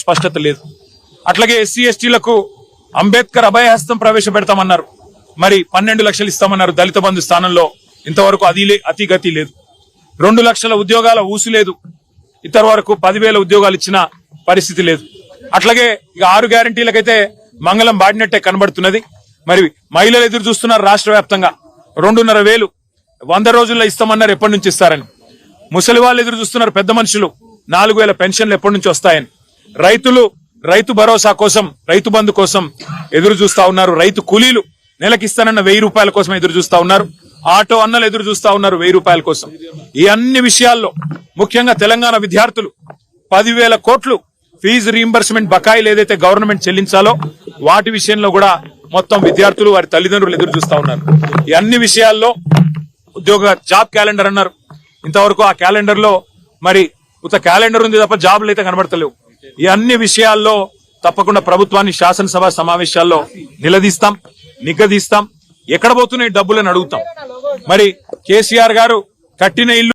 స్పష్టత లేదు. అట్లాగే ఎస్సీ ఎస్టీలకు అంబేద్కర్ అభయహస్తం ప్రవేశపెడతామన్నారు. మరి 12 లక్షలు ఇస్తామన్నారు దళిత బంధు స్థానంలో. ఇంతవరకు అతిగతి లేదు. 2 లక్షల ఉద్యోగాల ఊసు లేదు. ఇంతవరకు 10,000 ఉద్యోగాలు ఇచ్చిన పరిస్థితి లేదు. అట్లాగే ఇక 6 గ్యారంటీలకైతే మంగళం బాడినట్టే కనబడుతున్నది. మరి మహిళలు ఎదురు చూస్తున్నారు. రాష్ట్ర వ్యాప్తంగా 2,500 100 రోజుల్లో ఇస్తామన్నారు. ఎప్పటి నుంచి ఇస్తారని. ముసలి వాళ్ళు ఎదురు చూస్తున్నారు. పెద్ద మనుషులు 4,000 పెన్షన్లు ఎప్పటి నుంచి వస్తాయని. రైతులు రైతు భరోసా కోసం, రైతు బంధు కోసం ఎదురు చూస్తా ఉన్నారు. రైతు కూలీలు నెలకిస్తానన్న 1,000 రూపాయల కోసం ఎదురు చూస్తా ఉన్నారు. ఆటో అన్నలు ఎదురు చూస్తా ఉన్నారు 1,000 రూపాయల కోసం. ఈ అన్ని విషయాల్లో ముఖ్యంగా తెలంగాణ విద్యార్థులు 10,000 కోట్లు ఫీజు రీయింబర్స్మెంట్ బకాయిలు ఏదైతే గవర్నమెంట్ చెల్లించాలో వాటి విషయంలో కూడా మొత్తం విద్యార్థులు వారి తల్లిదండ్రులు ఎదురు చూస్తా ఉన్నారు. ఈ అన్ని విషయాల్లో జాబ్ క్యాలెండర్ అన్నారు. ఇంతవరకు ఆ క్యాలెండర్ లో మరి క్యాలెండర్ ఉంది తప్ప జాబ్లు అయితే కనబడతలేవు. ఈ అన్ని విషయాల్లో తప్పకుండా ప్రభుత్వాన్ని శాసనసభ సమావేశాల్లో నిలదీస్తాం, నిగ్గదీస్తాం. ఎక్కడ పోతున్నాయి డబ్బులని అడుగుతాం. మరి కేసీఆర్ గారు కట్టిన ఇల్లు